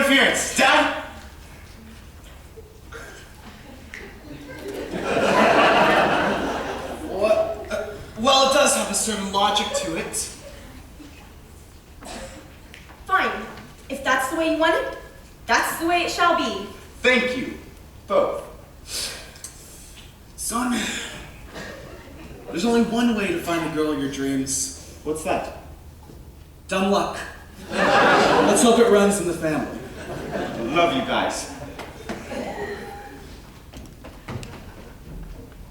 interference. Dad? What? Well, it does have a certain logic to it. Fine. If that's the way you want it, that's the way it shall be. Thank you, both. Son, there's only one way to find the girl of your dreams. What's that? Dumb luck. Let's hope it runs in the family. Love you guys.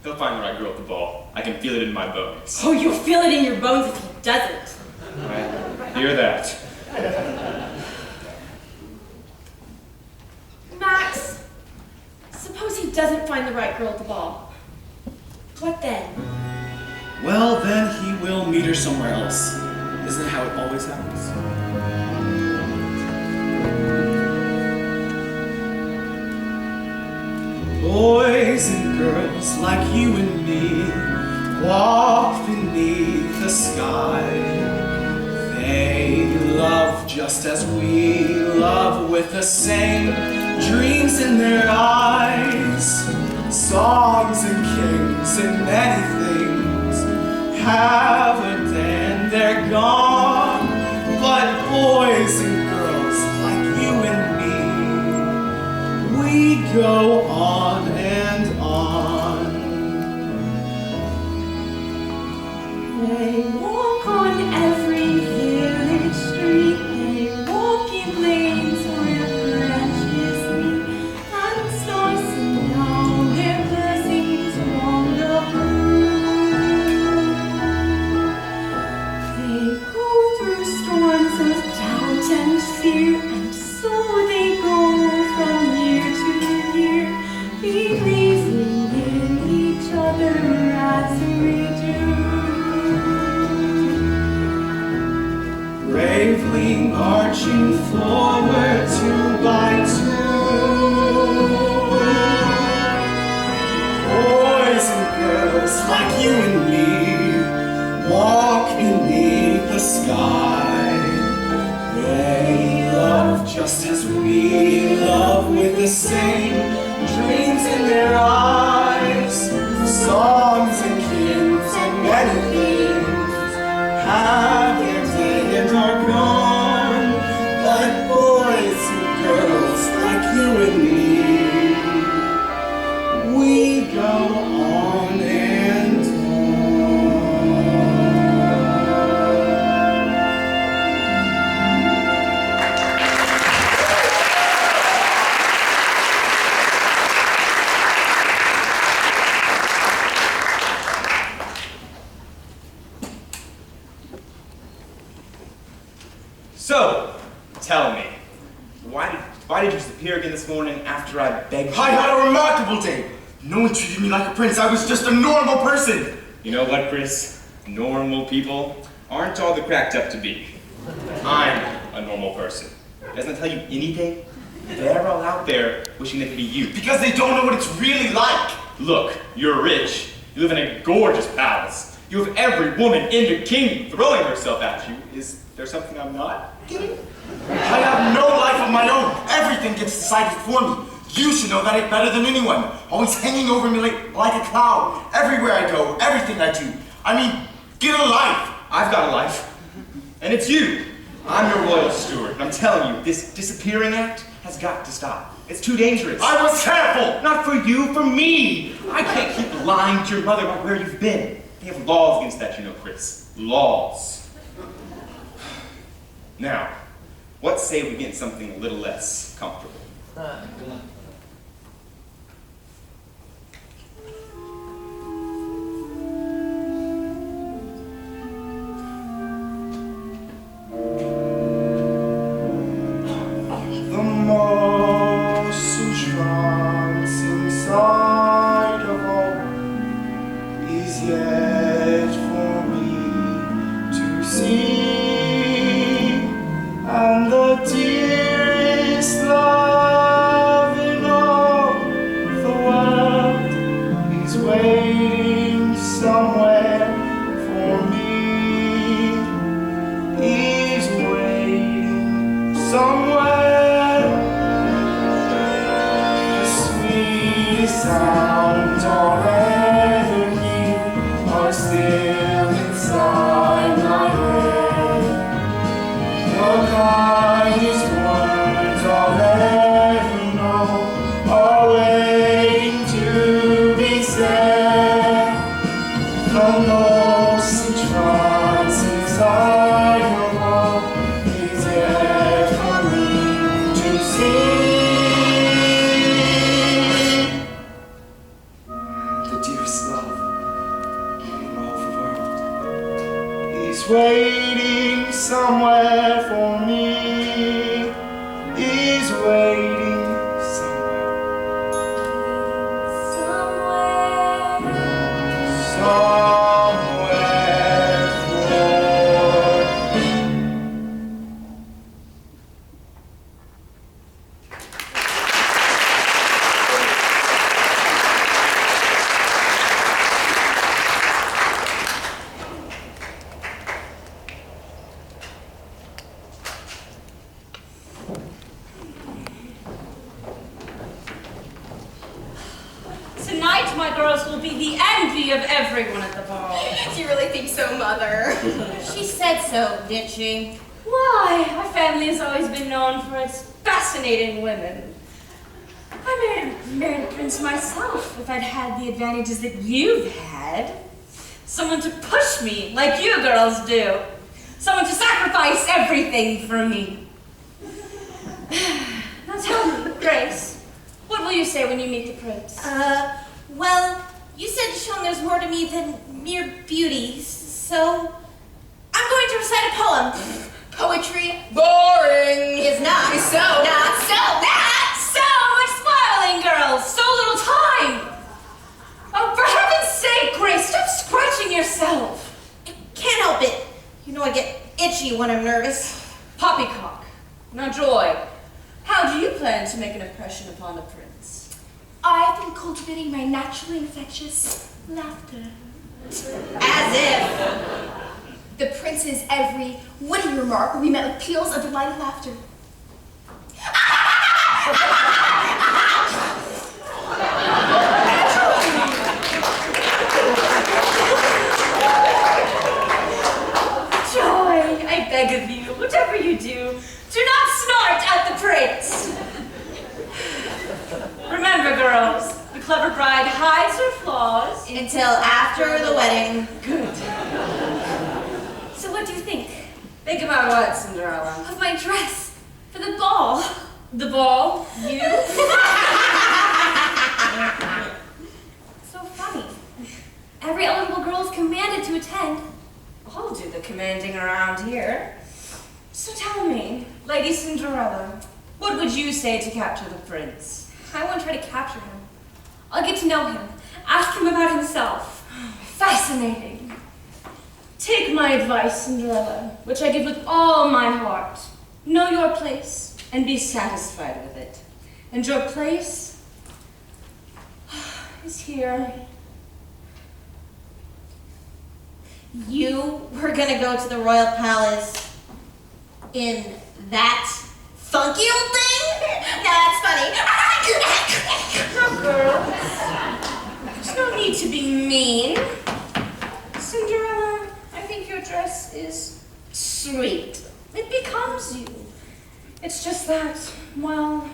He'll find the right girl at the ball. I can feel it in my bones. Oh, you'll feel it in your bones if he doesn't. I hear that. Max, suppose he doesn't find the right girl at the ball. What then? Well, then he will meet her somewhere else. Isn't that how it always happens? Boys and girls like you and me walk beneath the sky. They love just as we love, with the same dreams in their eyes. Songs and kings and many things have a day and they're gone. But boys and girls like you and me, we go on and on. They walk on every village street. They walk in lanes where branches meet, and stars sing down their blessings along the road. They go through storms of doubt and fear, and so they go from year to year, believing in each other as we do. Bravely marching forward two by two. Boys and girls like you and me walk beneath the sky. They love just as we love, with the same dreams in their eyes. Songs and kings and many things have their day and are gone. But boys and girls like you and me, we go on and So, tell me, why did you disappear again this morning after I begged you? I had a remarkable day. No one treated me like a prince. I was just a normal person. You know what, Chris? Normal people aren't all they're cracked up to be. I'm a normal person. Doesn't that tell you anything? They're all out there wishing they could be you. Because they don't know what it's really like. Look, you're rich. You live in a gorgeous palace. You have every woman in the kingdom throwing herself at you. Is there something I'm not getting? I have no life of my own. Everything gets decided for me. You should know that better than anyone. Always hanging over me like a cloud. Everywhere I go, everything I do. I mean, get a life. I've got a life. And it's you. I'm your royal steward. And I'm telling you, this disappearing act has got to stop. It's too dangerous. I was careful. Not for you, for me. I can't keep lying to your mother about where you've been. They have laws against that, you know, Chris. Laws. Now, what say we get something a little less comfortable? The most entrancing sight of all is yet for me to see, and the dearest love in waiting somewhere. Somewhere for Tonight, my girls will be the envy of everyone at the ball. Do you really think so, Mother? She said so, didn't she? Why, our family has always been known for its fascinating women. I may have married a prince myself if I'd had the advantages that you've had. Someone to push me like you girls do. Someone to sacrifice everything for me. Now tell me, Grace, what will you say when you meet the prince? Well, you said to show him there's more to me than mere beauty, so I'm going to recite a poem. Poetry Boring! is not so. Not so. Not So much smiling, girls! So little time! Oh, for heaven's sake, Grace, stop scratching yourself! I can't help it. You know I get itchy when I'm nervous. Poppycock. Now, Joy, how do you plan to make an impression upon the prince? I've been cultivating my naturally infectious laughter. As if. The prince's every witty remark will be met with peals of delighted laughter. Joy, I beg of you, whatever you do not snort at the prince. Remember, girls, the clever bride hides her flaws. Until after the wedding. Good. So what do you think? Think about what, Cinderella? Of my dress for the ball. The ball? You? So funny. Every eligible girl is commanded to attend. I'll do the commanding around here. So tell me, Lady Cinderella, what would you say to capture the prince? I won't try to capture him. I'll get to know him. Ask him about himself. Fascinating. Take my advice, Cinderella, which I give with all my heart. Know your place and be satisfied with it. And your place is here. You were gonna go to the royal palace in that funky old thing? That's funny. Now, girls, there's no need to be mean. Cinderella, I think your dress is sweet. It becomes you. It's just that, well,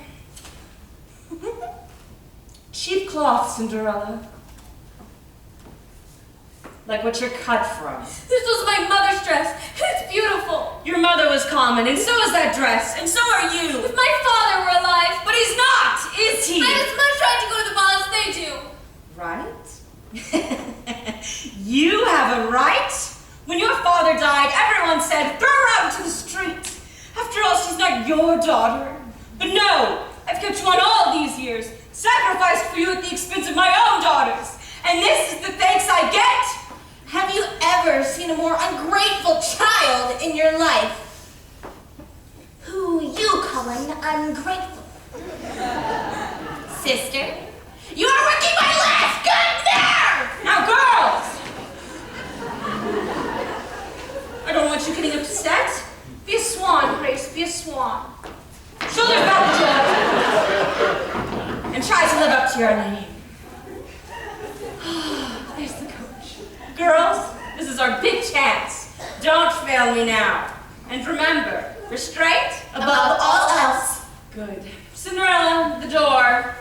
cheap cloth, Cinderella. Like what you're cut from. This was my mother's dress. It's beautiful. Your mother was common, and so is that dress, and so are you. If my father were alive, But he's not, is he? I'd as much right to go to the ball as they do. Right? You have a right? When your father died, everyone said, throw her out into the street. After all, she's not your daughter. But no, I've kept you on all these years, sacrificed for you at the expense of my own daughters. And this is the thanks I get? Have you ever seen a more ungrateful child in your life? Who you calling ungrateful? Sister, you are working my last good nerve! Now, girls! I don't want you getting upset. Be a swan, Grace, be a swan. Shoulders back, Joy. And try to live up to your name. There's the coach. Girls, this is our big chance. Don't fail me now. And remember, restraint Above all else. Good. Cinderella, the door.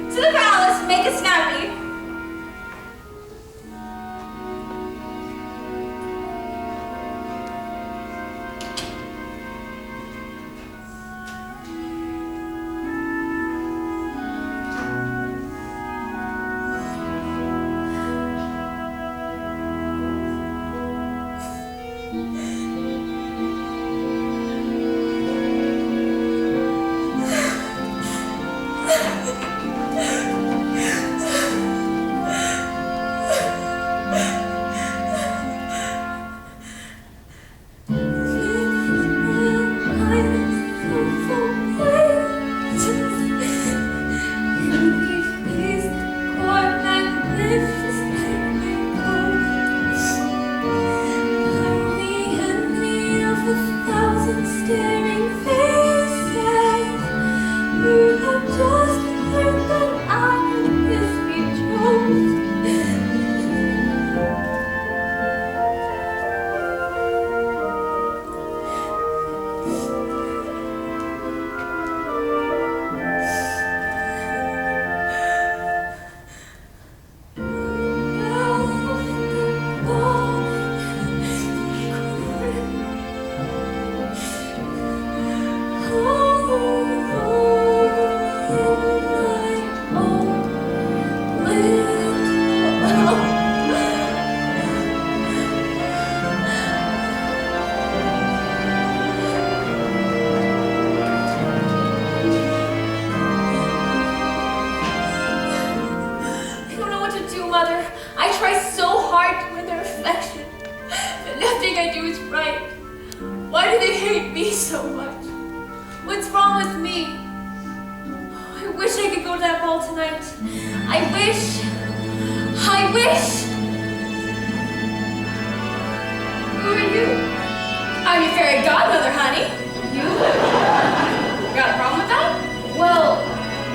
To the palace, make it snappy. they hate me so much? What's wrong with me? I wish I could go to that ball tonight. I wish. Who are you? I'm your fairy godmother, honey. You? Got a problem with that? Well,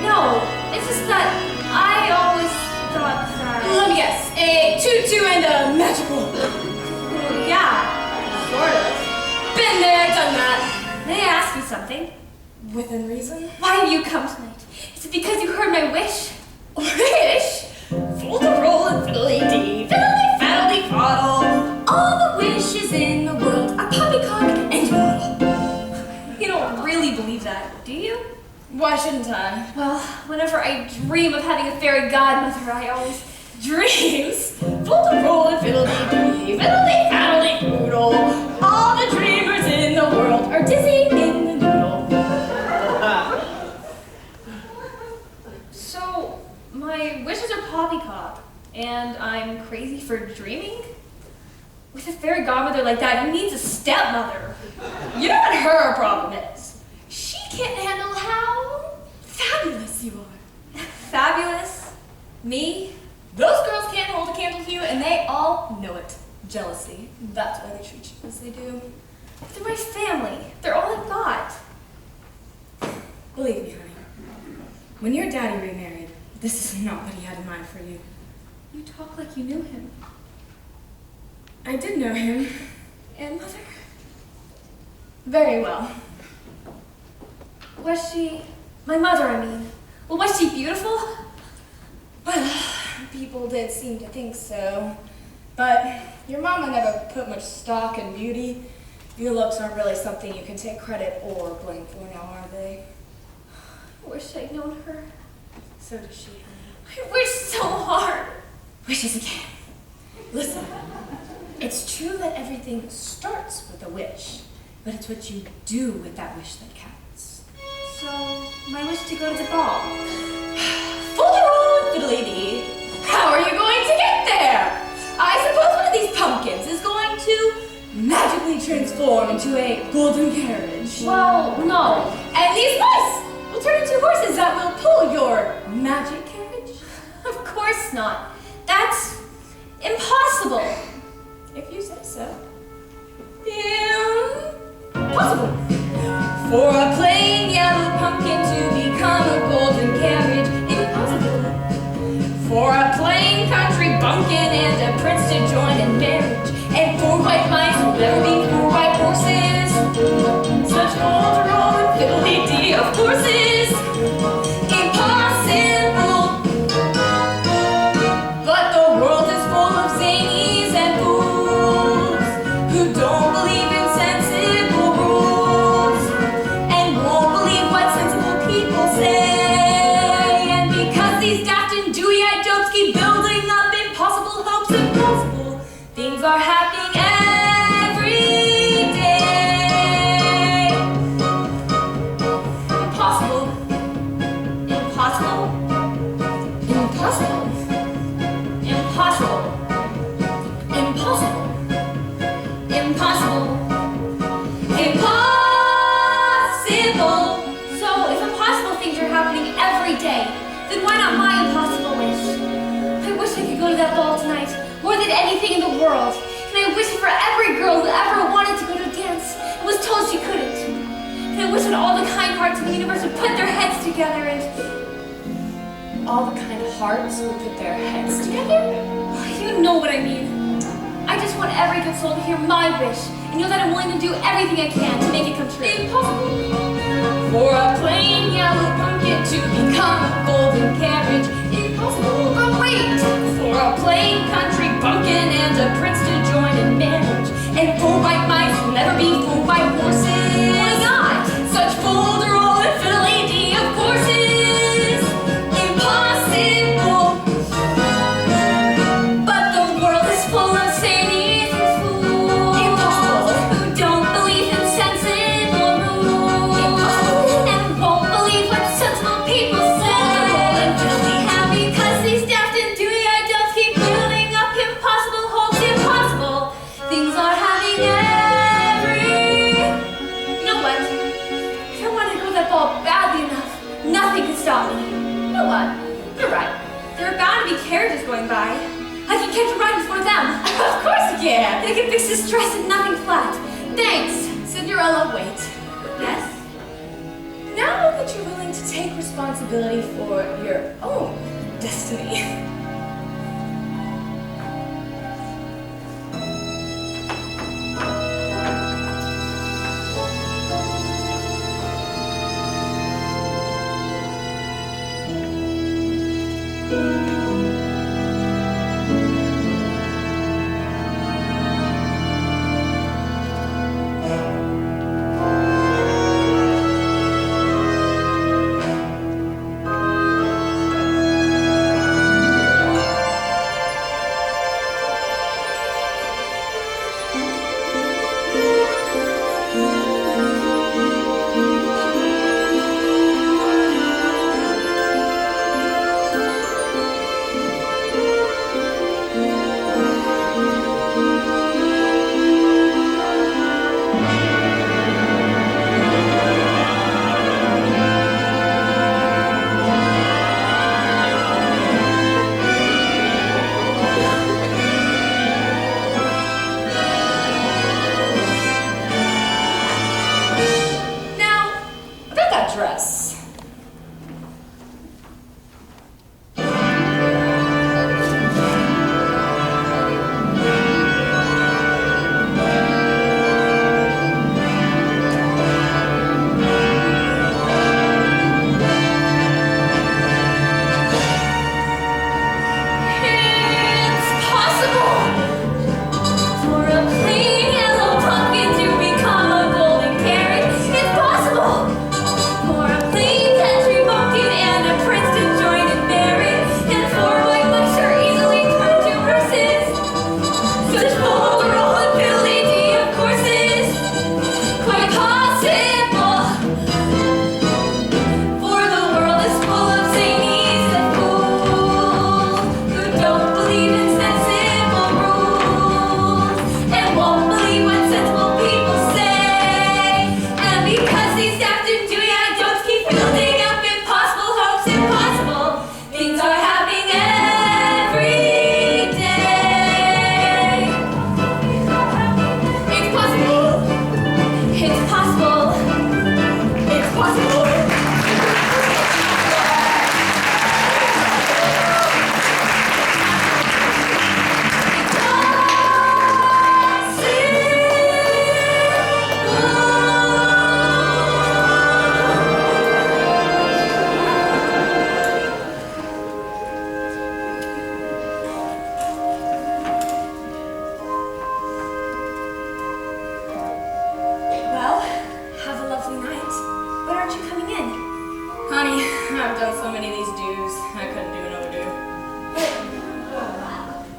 no. It's just that I always thought that... Let me guess. A tutu and a magical. Well, yeah, sort of. Been there, done that. May I ask you something? Within reason. Why have you come tonight? Is it because you heard my wish? Wish? Fool the roll and fiddly-dee, fiddly-faddly-faddle. All the wishes in the world are poppycock and yodel. You don't really believe that, do you? Why shouldn't I? Well, whenever I dream of having a fairy godmother, I always... Dreams? Fool the roll and fiddly-dee, fiddly-faddly-poodle. All the dreamers in the world are dizzy in the noodle. So, my wishes are poppycock, and I'm crazy for dreaming? With a fairy godmother like that, who needs a stepmother? You know what her problem is? She can't handle how fabulous you are. Fabulous? Me? Those girls can't hold a candle to you, and they all know it. Jealousy. That's why they treat you as they do. They're my family. They're all I've got. Believe me, honey. When your daddy remarried, this is not what he had in mind for you. You talk like you knew him. I did know him. And mother. Very well. Was she... my mother, I mean. Well, was she beautiful? Well, people did seem to think so. But your mama never put much stock in beauty. Your looks aren't really something you can take credit or blame for now, are they? I wish I'd known her. So does she, honey. I wish so hard. Wishes again. Listen, it's true that everything starts with a wish, but it's what you do with that wish that counts. So, my wish to go to the ball. Fool-de-roll, fiddly-dee. How are you going to get there? I suppose one of these pumpkins is going to magically transform into a golden carriage. Well, no. And these mice will turn into horses that will pull your magic carriage. Of course not. That's impossible. If you say so. Impossible. For a plain yellow pumpkin to become a golden carriage. Impossible. For a plain country bumpkin and a prince to join in marriage. And 4 white mice will never be 4 white horses. Such roll and fiddly-dee, of course, is impossible. But the world is full of zanies and fools who don't believe in sensible rules and won't believe what sensible people say. And because these daft and dewy-eyed dopes keep building up impossible hopes, impossible things are happening every day. Impossible. Impossible. Impossible. Impossible. Impossible. Impossible. Impossible. So, if impossible things are happening every day, then why not my impossible wish? I wish I could go to that ball tonight, more than anything in the world. And I wish it for every girl who ever wanted to go to a dance and was told she couldn't. And I wish that all the kind hearts in the universe would put their heads together and... All the kind hearts will put their heads together. You know what I mean. I just want every good soul to hear my wish and know that I'm willing to do everything I can to make it come true. Impossible. For a plain yellow pumpkin to become a golden carriage. Impossible. But wait! For a plain country bumpkin and a prince to join in marriage. And 4 white mice will never be 4 white horses. Why not? Such fool-de-roll and fiddly-dee, of course, is impossible. But the world is full of zanies and fools who don't believe in sensible rules and won't believe what sensible people say. And fiddly how Yeah, they can fix this dress and nothing flat. Thanks. Cinderella, wait. Yes? Now that you're willing to take responsibility for your own destiny. Dress. I've done so many of these dues, I couldn't do another do. But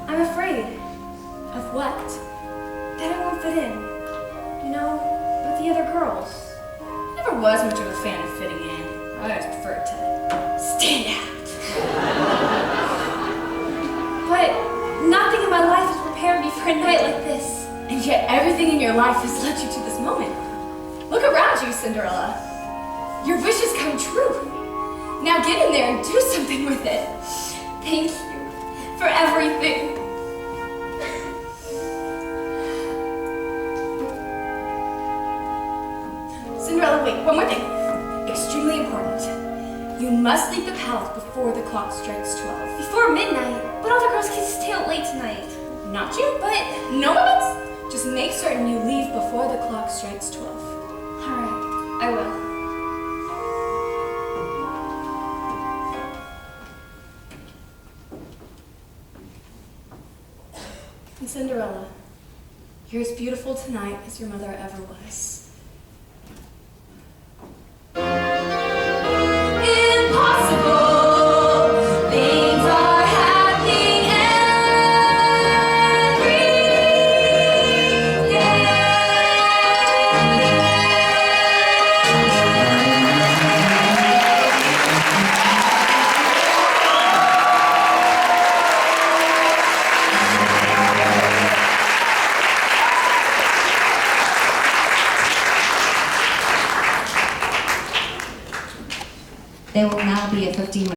I'm afraid. Of what? That I won't fit in. You know, with the other girls. I never was much of a fan of fitting in. I always preferred to stand out. But nothing in my life has prepared me for a night like this. And yet everything in your life has led you to this moment. Look around you, Cinderella. Your wishes come true. Now get in there and do something with it. Thank you for everything. Cinderella, wait, one more thing. Extremely important. You must leave the palace before the clock strikes 12. Before midnight? But all the girls can stay out late tonight. Not you, but no one. Just make certain you leave before the clock strikes 12. All right, I will. And Cinderella, you're as beautiful tonight as your mother ever was. There will now be a 15-minute